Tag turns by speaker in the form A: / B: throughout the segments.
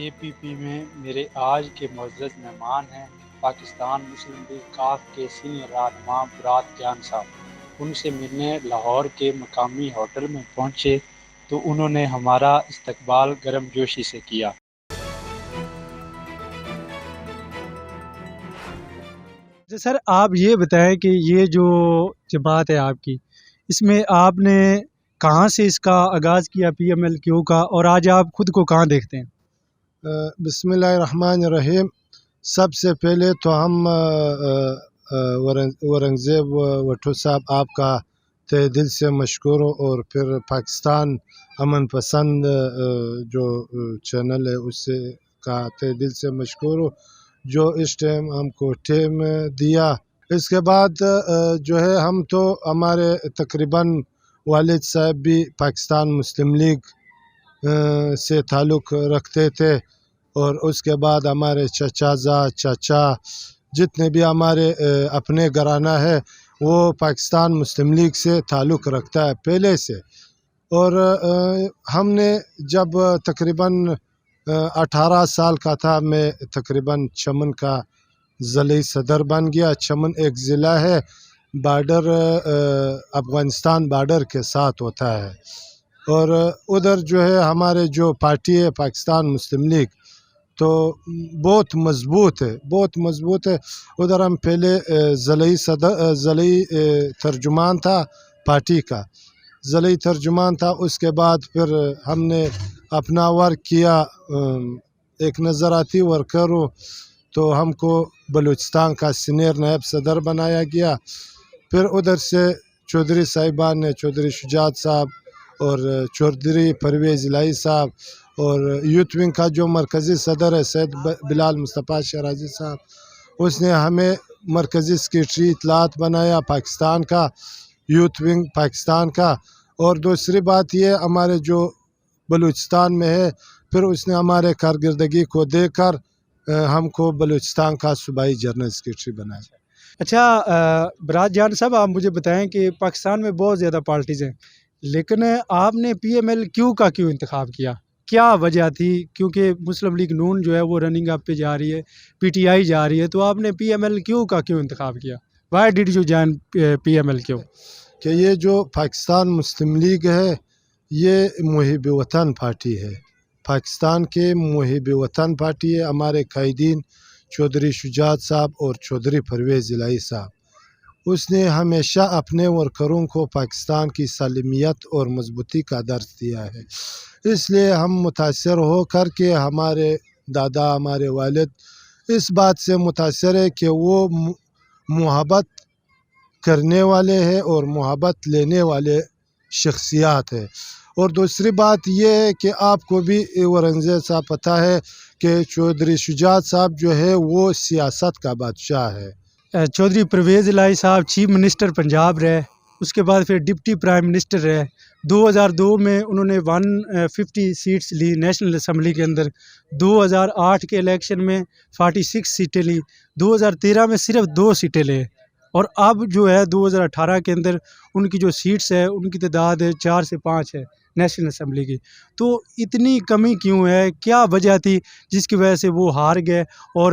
A: KPP میں میرے آج کے معزز مہمان ہیں پاکستان مسلم لیگ کاف کے سینئر رہنما برات جان صاحب۔ ان سے ملنے لاہور کے مقامی ہوٹل میں پہنچے تو انہوں نے ہمارا استقبال گرم جوشی سے کیا۔
B: سر آپ یہ بتائیں کہ یہ جو جماعت ہے آپ کی، اس میں آپ نے کہاں سے اس کا آغاز کیا PMLQ کا، اور آج آپ خود کو کہاں دیکھتے ہیں؟
C: بسم اللہ الرحمن الرحیم۔ سب سے پہلے تو ہم اورنگزیب وٹو صاحب آپ کا تہ دل سے مشکور ہوں، اور پھر پاکستان امن پسند جو چینل ہے اس سے کا تہ دل سے مشکور ہوں جو اس ٹائم ہم کو ٹائم دیا۔ اس کے بعد جو ہے ہم تو ہمارے تقریباً والد صاحب بھی پاکستان مسلم لیگ سے تعلق رکھتے تھے، اور اس کے بعد ہمارے چاچا جتنے بھی ہمارے اپنے گھرانہ ہے وہ پاکستان مسلم لیگ سے تعلق رکھتا ہے پہلے سے۔ اور ہم نے جب تقریباً 18 سال کا تھا، میں تقریباً چمن کا ضلعی صدر بن گیا۔ چمن ایک ضلع ہے، بارڈر افغانستان بارڈر کے ساتھ ہوتا ہے، اور ادھر جو ہے ہمارے جو پارٹی ہے پاکستان مسلم لیگ تو بہت مضبوط ہے۔ ادھر ہم پہلے ضلعی ترجمان تھا پارٹی کا، ضلعی ترجمان تھا۔ اس کے بعد پھر ہم نے اپنا ورک کیا، ایک نظراتی ورکر ہوں، تو ہم کو بلوچستان کا سینئر نائب صدر بنایا گیا۔ پھر ادھر سے چودھری صاحبان نے، چودھری شجاعت صاحب اور چودھری پرویز الہی صاحب، اور یوتھ ونگ کا جو مرکزی صدر ہے سید بلال مصطفیٰ شیرازی صاحب، اس نے ہمیں مرکزی سیکریٹری اطلاعات بنایا پاکستان کا، یوتھ ونگ پاکستان کا۔ اور دوسری بات یہ ہمارے جو بلوچستان میں ہے، پھر اس نے ہمارے کارکردگی کو دیکھ کر ہم کو بلوچستان کا صوبائی جنرل سیکریٹری بنایا۔
B: اچھا برات جان صاحب، آپ مجھے بتائیں کہ پاکستان میں بہت زیادہ پارٹیز ہیں، لیکن آپ نے PMLQ کا کیوں انتخاب کیا؟ کیا وجہ تھی؟ کیونکہ مسلم لیگ نون جو ہے وہ رننگ اپ پہ جا رہی ہے، PTI جا رہی ہے، تو آپ نے PMLQ کا کیوں انتخاب کیا؟ Why did you join PMLQ؟
C: کہ یہ جو پاکستان مسلم لیگ ہے یہ محب وطن پارٹی ہے، پاکستان کے محب وطن پارٹی ہے۔ ہمارے قائدین چودھری شجاعت صاحب اور چودھری پرویز الہی صاحب، اس نے ہمیشہ اپنے ورکروں کو پاکستان کی سالمیت اور مضبوطی کا درس دیا ہے۔ اس لیے ہم متاثر ہو کر کے، ہمارے دادا، ہمارے والد اس بات سے متاثر ہے کہ وہ محبت کرنے والے ہیں اور محبت لینے والے شخصیات ہیں۔ اور دوسری بات یہ ہے کہ آپ کو بھی اورنگزیب صاحب پتہ ہے کہ چودھری شجاعت صاحب جو ہے وہ سیاست کا بادشاہ ہے۔
B: چودھری پرویز الہی صاحب چیف منسٹر پنجاب رہے، اس کے بعد پھر ڈپٹی پرائم منسٹر رہے۔ 2002 میں انہوں نے 150 سیٹس لی نیشنل اسمبلی کے اندر، 2008 کے الیکشن میں 46 سیٹیں لی، 2013 میں صرف 2 سیٹیں لے، اور اب جو ہے 2018 کے اندر ان کی جو سیٹس ہے ان کی تعداد 4 سے 5 ہے نیشنل اسمبلی کی۔ تو اتنی کمی کیوں ہے؟ کیا وجہ تھی جس کی وجہ سے وہ ہار گئے، اور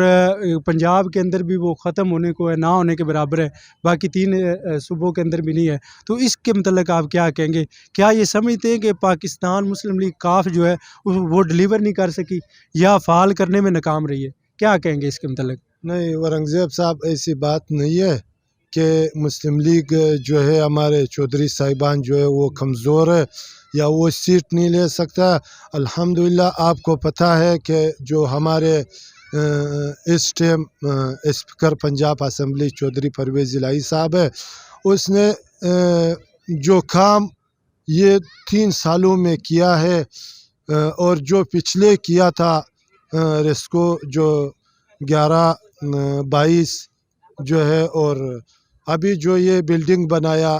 B: پنجاب کے اندر بھی وہ ختم ہونے کو ہے، نہ ہونے کے برابر ہے، باقی 3 صوبوں کے اندر بھی نہیں ہے؟ تو اس کے متعلق آپ کیا کہیں گے؟ کیا یہ سمجھتے ہیں کہ پاکستان مسلم لیگ کاف جو ہے وہ ڈلیور نہیں کر سکی، یا فعال کرنے میں ناکام رہی ہے؟ کیا کہیں گے اس کے متعلق؟
C: نہیں اورنگزیب صاحب، ایسی بات نہیں ہے کہ مسلم لیگ جو ہے ہمارے چودھری صاحبان جو ہے وہ کمزور ہے یا وہ سیٹ نہیں لے سکتا۔ الحمدللہ آپ کو پتہ ہے کہ جو ہمارے اس time speaker Punjab assembly Chaudhry Pervaiz Elahi sahib ہے، اس نے جو کام یہ 3 سالوں میں کیا ہے، اور جو پچھلے کیا تھا ریسکو جو 11-22 جو ہے، اور ابھی جو یہ بلڈنگ بنایا،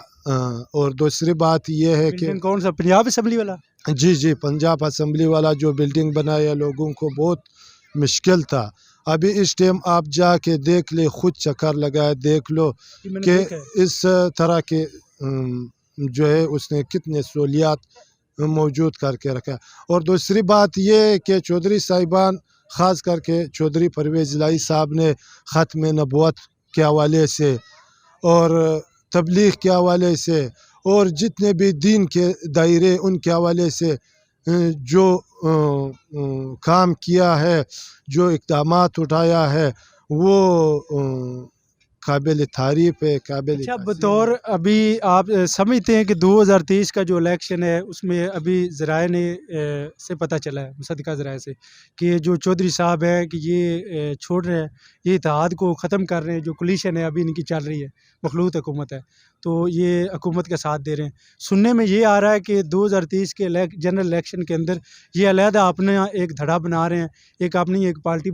C: اور دوسری بات یہ ہے کہ
B: کون سا پنجاب اسمبلی والا؟
C: جی پنجاب اسمبلی والا جو بلڈنگ بنایا لوگوں کو بہت مشکل تھا۔ ابھی اس ٹائم آپ جا کے دیکھ لے، خود چکر لگائے دیکھ لو کہ اس طرح کے جو ہے اس نے کتنے سہولیات موجود کر کے رکھا. اور دوسری بات یہ ہے کہ چودھری صاحبان خاص کر کے چودھری پرویز الہی صاحب نے ختم نبوت کے حوالے سے اور تبلیغ کے حوالے سے اور جتنے بھی دین کے دائرے ان کے حوالے سے جو کام کیا ہے، جو اقدامات اٹھایا ہے، وہ قابل تعریف ہے، قابل
B: اچھا،
C: تحسین
B: بطور ابھی آپ سمجھتے ہیں کہ 2023 کا جو الیکشن ہے اس میں ابھی ذرائع نے سے پتہ چلا ہے، مصدقہ ذرائع سے، کہ جو چودھری صاحب ہیں کہ یہ چھوڑ رہے ہیں، یہ اتحاد کو ختم کر رہے ہیں، جو کولیشن ہے ابھی ان کی چل رہی ہے، مخلوط حکومت ہے، تو یہ حکومت کا ساتھ دے رہے ہیں. سننے میں یہ آ رہا ہے کہ 2023 کے جنرل الیکشن کے اندر یہ علیحدہ اپنا ایک دھڑا بنا رہے ہیں، ایک اپنی ایک پارٹی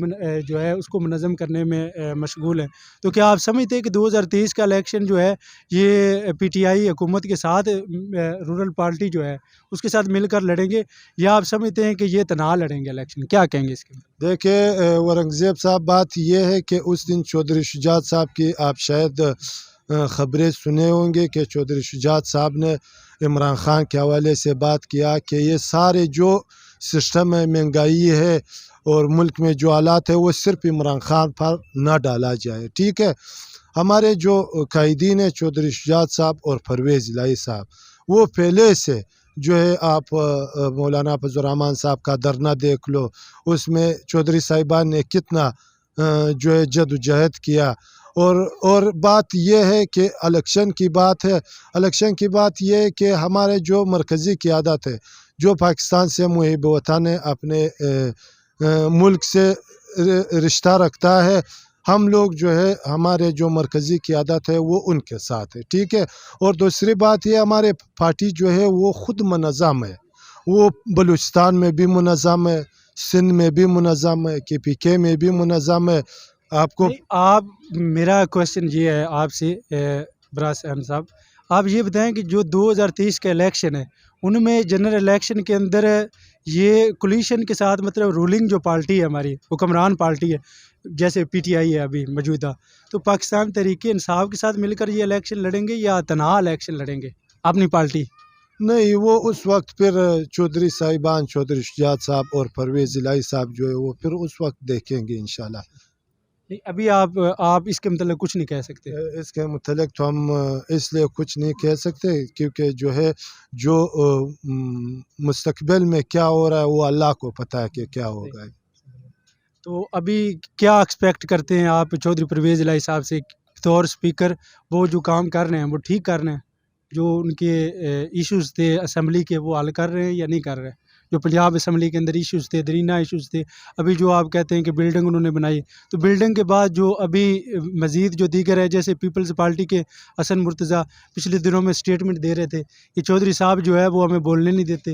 B: جو ہے اس کو منظم کرنے میں مشغول ہیں. تو کیا آپ سمجھتے ہیں کہ 2023 کا الیکشن جو ہے یہ پی ٹی آئی حکومت کے ساتھ رورل پارٹی جو ہے اس کے ساتھ مل کر لڑیں گے، یا آپ سمجھتے ہیں کہ یہ تنہا لڑیں گے الیکشن؟ کیا کہیں گے اس کے؟
C: دیکھیں اورنگزیب صاحب، بات یہ ہے کہ اس دن چودھری شجاعت صاحب کی آپ شاید خبریں سنے ہوں گے کہ چودھری شجاعت صاحب نے عمران خان کے حوالے سے بات کیا کہ یہ سارے جو سسٹم ہے، مہنگائی ہے اور ملک میں جو حالات ہے، وہ صرف عمران خان پر نہ ڈالا جائے. ٹھیک ہے، ہمارے جو قائدین ہیں چودھری شجاعت صاحب اور پرویز الہی صاحب، وہ پہلے سے جو ہے آپ مولانا فضل الرحمان صاحب کا دھرنا دیکھ لو، اس میں چودھری صاحبان نے کتنا جو ہے جد و جہد کیا. اور بات یہ ہے کہ الیکشن کی بات ہے، الیکشن کی بات یہ ہے کہ ہمارے جو مرکزی قیادت ہے، جو پاکستان سے محب وطن ہے، اپنے ملک سے رشتہ رکھتا ہے، ہم لوگ جو ہے ہمارے جو مرکزی قیادت ہے وہ ان کے ساتھ ہے. ٹھیک ہے، اور دوسری بات یہ ہمارے پارٹی جو ہے وہ خود منظم ہے، وہ بلوچستان میں بھی منظم ہے، سندھ میں بھی منظم ہے، کے پی کے میں بھی منظم ہے. آپ کو
B: آپ میرا کویشچن یہ ہے آپ سے براس احمد صاحب، آپ یہ بتائیں کہ جو 2023 کا الیکشن ہے ان میں جنرل الیکشن کے اندر یہ کولیشن کے ساتھ، مطلب رولنگ جو پارٹی ہے ہماری حکمران پارٹی ہے جیسے پی ٹی آئی ہے ابھی موجودہ، تو پاکستان تحریک انصاف کے ساتھ مل کر یہ الیکشن لڑیں گے یا تنہا الیکشن لڑیں گے اپنی پارٹی؟
C: نہیں، وہ اس وقت پھر چودھری صاحبان، چودھری شجاعت صاحب اور پرویز الہی صاحب جو ہے وہ پھر اس وقت دیکھیں گے انشاءاللہ.
B: ابھی آپ اس کے متعلق کچھ نہیں کہہ سکتے؟
C: اس کے متعلق تو ہم اس لیے کچھ نہیں کہہ سکتے کیونکہ جو ہے جو مستقبل میں کیا ہو رہا ہے وہ اللہ کو پتہ ہے کہ کیا ہوگا.
B: تو ابھی کیا ایکسپیکٹ کرتے ہیں آپ چودھری پرویز الہی صاحب سے بطور اسپیکر؟ وہ جو کام کر رہے ہیں وہ ٹھیک کر رہے ہیں؟ جو ان کے ایشوز تھے اسمبلی کے وہ حل کر رہے ہیں یا نہیں کر رہے ہیں؟ جو پنجاب اسمبلی کے اندر ایشوز تھے، درینہ ایشوز تھے، ابھی جو آپ کہتے ہیں کہ بلڈنگ انہوں نے بنائی، تو بلڈنگ کے بعد جو ابھی مزید جو دیگر ہے، جیسے پیپلز پارٹی کے حسن مرتضیٰ پچھلے دنوں میں اسٹیٹمنٹ دے رہے تھے کہ چودھری صاحب جو ہے وہ ہمیں بولنے نہیں دیتے،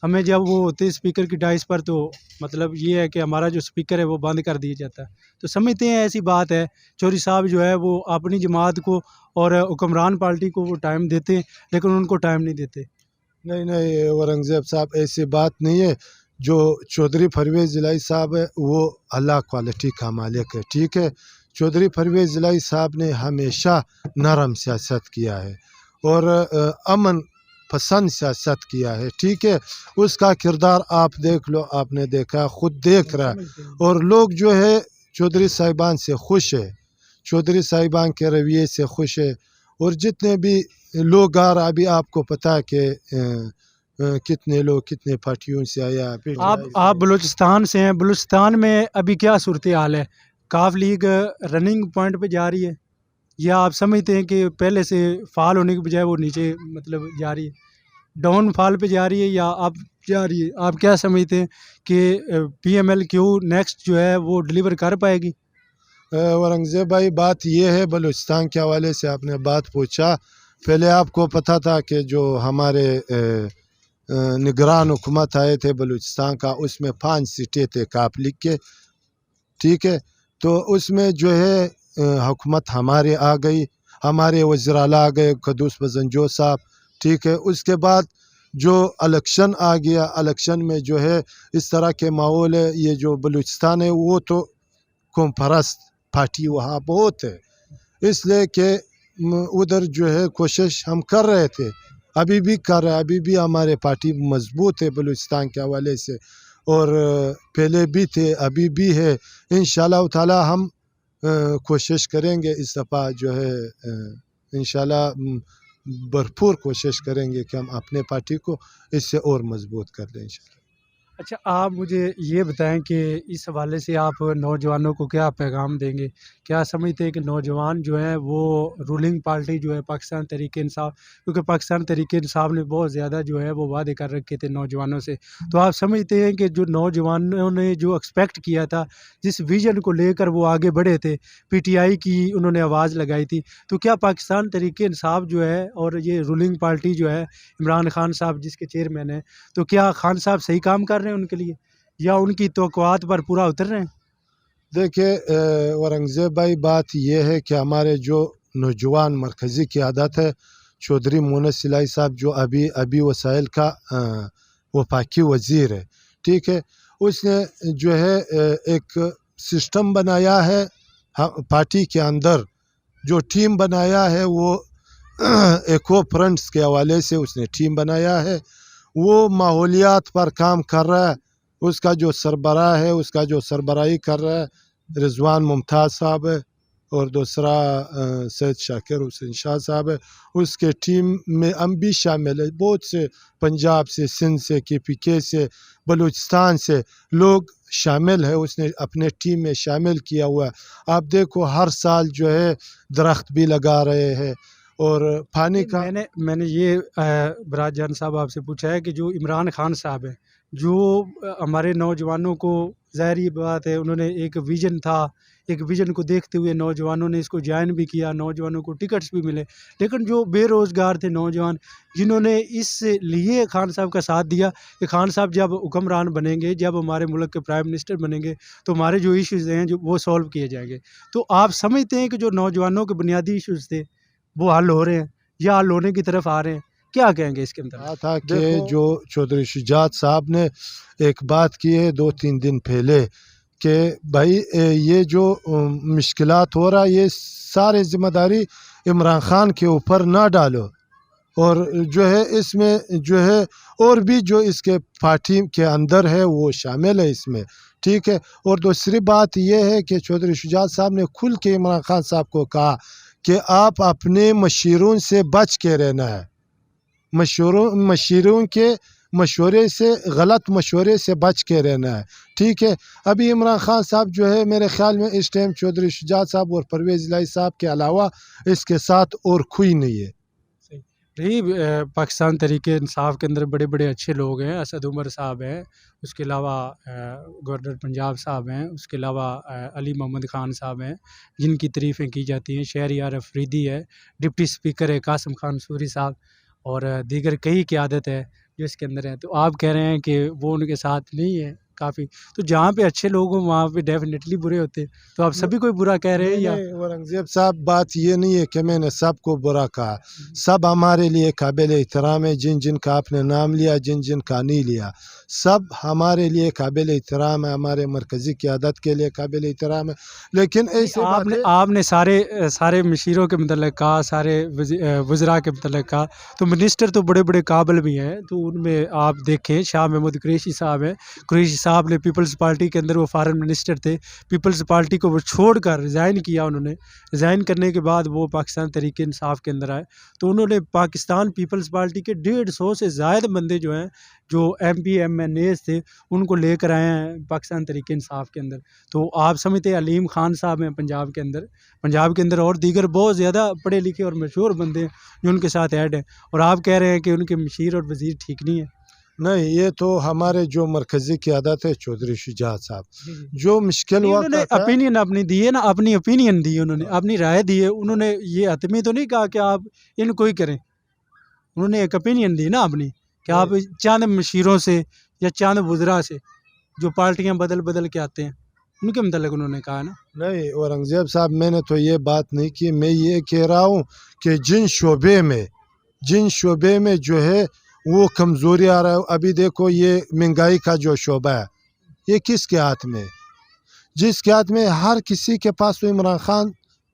B: ہمیں جب وہ ہوتے اسپیکر کی ڈائس پر تو مطلب یہ ہے کہ ہمارا جو اسپیکر ہے وہ بند کر دیا جاتا ہے. تو سمجھتے ہیں ایسی بات ہے چودھری صاحب جو ہے وہ اپنی جماعت کو اور حکمران پارٹی کو وہ ٹائم دیتے ہیں لیکن ان کو ٹائم نہیں دیتے؟
C: نہیں اورنگزیب صاحب، ایسی بات نہیں ہے. جو چودھری پرویز الہی صاحب ہے وہ اللہ کوالٹی کا مالک ہے. ٹھیک ہے، چودھری پرویز الہی صاحب نے ہمیشہ نرم سیاست کیا ہے اور امن پسند سیاست کیا ہے. ٹھیک ہے، اس کا کردار آپ دیکھ لو، آپ نے دیکھا، خود دیکھ رہا ہے، اور لوگ جو ہے چودھری صاحبان سے خوش ہے، چودھری صاحبان کے رویے سے خوش ہے. اور جتنے بھی لوگ ابھی آپ کو پتہ ہے کہ کتنے لوگ کتنے پارٹیوں سے آیا.
B: آپ بلوچستان سے ہیں، بلوچستان میں ابھی کیا صورتحال ہے؟ کاف لیگ رننگ پوائنٹ پہ جا رہی ہے یا آپ سمجھتے ہیں کہ پہلے سے فعال ہونے کے بجائے وہ نیچے مطلب جا رہی ہے، ڈاؤن فال پہ جا رہی ہے یا آپ جا رہی ہے؟ آپ کیا سمجھتے ہیں کہ P M L Q next جو ہے وہ ڈلیور کر پائے گی؟
C: اورنگزیب بھائی، بات یہ ہے بلوچستان کے حوالے سے آپ نے بات پوچھا. پہلے آپ کو پتہ تھا کہ جو ہمارے نگران حکومت آئے تھے بلوچستان کا، اس میں 5 سیٹیں تھے کاف لیگ کے. ٹھیک ہے، تو اس میں جو ہے حکومت ہمارے آ گئی، ہمارے وزیر اعلیٰ آ گئے قدوس بزنجو صاحب. ٹھیک ہے، اس کے بعد جو الیکشن آ گیا، الیکشن میں جو ہے اس طرح کے ماحول ہے. یہ جو بلوچستان ہے وہ تو قوم پرست پارٹی وہاں بہت ہے، اس لیے کہ ادھر جو ہے کوشش ہم کر رہے تھے ابھی بھی کر رہا ہے، ابھی بھی ہمارے پارٹی مضبوط ہے بلوچستان کے حوالے سے، اور پہلے بھی تھے ابھی بھی ہے. انشاءاللہ تعالی ہم کوشش کریں گے اس دفعہ جو ہے انشاءاللہ بھرپور کوشش کریں گے کہ ہم اپنے پارٹی کو اس سے اور مضبوط کر دیں انشاءاللہ.
B: اچھا آپ مجھے یہ بتائیں کہ اس حوالے سے آپ نوجوانوں کو کیا پیغام دیں گے؟ کیا سمجھتے ہیں کہ نوجوان جو ہیں وہ رولنگ پارٹی جو ہے پاکستان تحریک انصاف، کیونکہ پاکستان تحریک انصاف نے بہت زیادہ جو ہے وہ وعدے کر رکھے تھے نوجوانوں سے، تو آپ سمجھتے ہیں کہ جو نوجوانوں نے جو ایکسپیکٹ کیا تھا، جس ویژن کو لے کر وہ آگے بڑھے تھے، پی ٹی آئی کی انہوں نے آواز لگائی تھی، تو کیا پاکستان تحریک انصاف جو ہے اور یہ رولنگ پارٹی جو ہے عمران خان صاحب جس کے چیئرمین ہیں، تو کیا خان صاحب صحیح کام کر رہے ہیں ان کے لیے، یا ان کی توقعات پر پورا اتر رہے ہیں؟
C: دیکھیے اورنگزیب بھائی، بات یہ ہے کہ ہمارے جو نوجوان مرکزی قیادت ہے، چودھری مونس الہی صاحب جو ابھی وسائل کا وفاقی وزیر ہے، ٹھیک ہے، اس نے جو ہے ایک سسٹم بنایا ہے پارٹی کے اندر، جو ٹیم بنایا ہے وہ ایکو فرنٹس کے حوالے سے اس نے ٹیم بنایا ہے. وہ ماحولیات پر کام کر رہا ہے. اس کا جو سربراہ ہے، اس کا جو سربراہی کر رہا ہے رضوان ممتاز صاحب ہے، اور دوسرا سید شاکر حسین شاہ صاحب ہے. اس کے ٹیم میں ہم بھی شامل ہے، بہت سے پنجاب سے، سندھ سے، کے پی کے سے، بلوچستان سے لوگ شامل ہے، اس نے اپنے ٹیم میں شامل کیا ہوا ہے. آپ دیکھو ہر سال جو ہے درخت بھی لگا رہے ہیں، اور پانی کا
B: میں نے یہ برات جان صاحب آپ سے پوچھا ہے کہ جو عمران خان صاحب ہیں، جو ہمارے نوجوانوں کو، ظاہری بات ہے انہوں نے ایک ویژن تھا، ایک ویژن کو دیکھتے ہوئے نوجوانوں نے اس کو جوائن بھی کیا، نوجوانوں کو ٹکٹس بھی ملے، لیکن جو بے روزگار تھے نوجوان، جنہوں نے اس لیے خان صاحب کا ساتھ دیا کہ خان صاحب جب حکمران بنیں گے، جب ہمارے ملک کے پرائم منسٹر بنیں گے تو ہمارے جو ایشوز ہیں جو وہ سولو کیے جائیں گے. تو آپ سمجھتے ہیں کہ جو نوجوانوں کے بنیادی ایشوز تھے وہ حل ہو رہے ہیں یا حل ہونے کی طرف آ رہے ہیں؟ کیا کہیں گے اس کے اندر؟
C: کہا تھا کہ جو چودھری شجاعت صاحب نے ایک بات کی ہے 2-3 دن پہلے کہ بھائی یہ جو مشکلات ہو رہا ہے یہ سارے ذمہ داری عمران خان کے اوپر نہ ڈالو، اور جو ہے اس میں جو ہے اور بھی جو اس کے پارٹی کے اندر ہے وہ شامل ہے اس میں، ٹھیک ہے. اور دوسری بات یہ ہے کہ چودھری شجاعت صاحب نے کھل کے عمران خان صاحب کو کہا کہ آپ اپنے مشیروں سے بچ کے رہنا ہے، مشیروں کے مشورے سے، غلط مشورے سے بچ کے رہنا ہے، ٹھیک ہے. ابھی عمران خان صاحب جو ہے میرے خیال میں اس ٹائم چودھری شجاعت صاحب اور پرویز الہی صاحب کے علاوہ اس کے ساتھ اور کوئی نہیں ہے.
B: پاکستان تحریک انصاف کے اندر بڑے بڑے اچھے لوگ ہیں، اسد عمر صاحب ہیں، اس کے علاوہ گورنر پنجاب صاحب ہیں، اس کے علاوہ علی محمد خان صاحب ہیں جن کی تعریفیں کی جاتی ہیں، شہریار افریدی ہے، ڈپٹی اسپیکر ہے قاسم خان سوری صاحب، اور دیگر کئی قیادت ہے جو اس کے اندر ہیں. تو آپ کہہ رہے ہیں کہ وہ ان کے ساتھ نہیں ہے کافی، تو جہاں پہ اچھے لوگ ہوں وہاں پہ ڈیفینیٹلی برے ہوتے ہیں، تو آپ سبھی کوئی برا کہہ رہے ہیں یا؟
C: نہیں اورنگزیب صاحب، بات یہ نہیں ہے کہ میں نے سب کو برا کہا، سب ہمارے لیے قابل احترام ہے، جن جن کا آپ نے نام لیا، جن جن کا نہیں لیا، سب ہمارے لیے قابل احترام ہے، ہمارے مرکزی قیادت کے لیے قابل احترام ہے. لیکن ایسے
B: آپ نے سارے مشیروں کے متعلق کہا، سارے وزراء کے متعلق کہا، تو منسٹر تو بڑے بڑے قابل بھی ہیں، تو ان میں آپ دیکھیں شاہ محمود قریشی صاحب ہیں، قریشی صاحب نے پیپلز پارٹی کے اندر وہ فارن منسٹر تھے، پیپلز پارٹی کو وہ چھوڑ کر ریزائن کیا، انہوں نے ریزائن کرنے کے بعد وہ پاکستان تحریک انصاف کے اندر آئے، تو انہوں نے پاکستان پیپلز پارٹی کے 150 سے زائد بندے جو ہیں، جو M P M N As تھے، ان کو لے کر آئے ہیں پاکستان تحریک انصاف کے اندر. تو آپ سمجھتے ہیں علیم خان صاحب ہیں پنجاب کے اندر اور دیگر بہت زیادہ پڑھے لکھے اور مشہور بندے ہیں جو ان کے ساتھ ایڈ ہیں، اور آپ کہہ رہے ہیں کہ ان کے مشیر اور وزیر ٹھیک نہیں ہے؟
C: نہیں، یہ تو ہمارے جو مرکزی قیادت ہے چودھری شجاعت صاحب جو مشکل
B: انہوں نے
C: وقت
B: اپینین اپنی دی ہے نا، اپنی اپینین دی، انہوں نے اپنی رائے دی ہے، انہوں نے یہ حتمی تو نہیں کہا کہ آپ ان کو ہی کریں، انہوں نے ایک اپینین دی نا اپنی کہ آپ چاند مشیروں سے یا چاند وزراء سے جو پارٹیاں بدل کے آتے ہیں ان کے متعلق انہوں نے کہا نا.
C: نہیں اورنگزیب صاحب، میں نے تو یہ بات نہیں کی، میں یہ کہہ رہا ہوں کہ جن شعبے میں جو ہے وہ کمزوری آ رہا ہے. ابھی دیکھو یہ مہنگائی کا جو شعبہ ہے یہ کس کے ہاتھ میں ہے؟ جس کے ہاتھ میں ہر کسی کے پاس تو عمران خان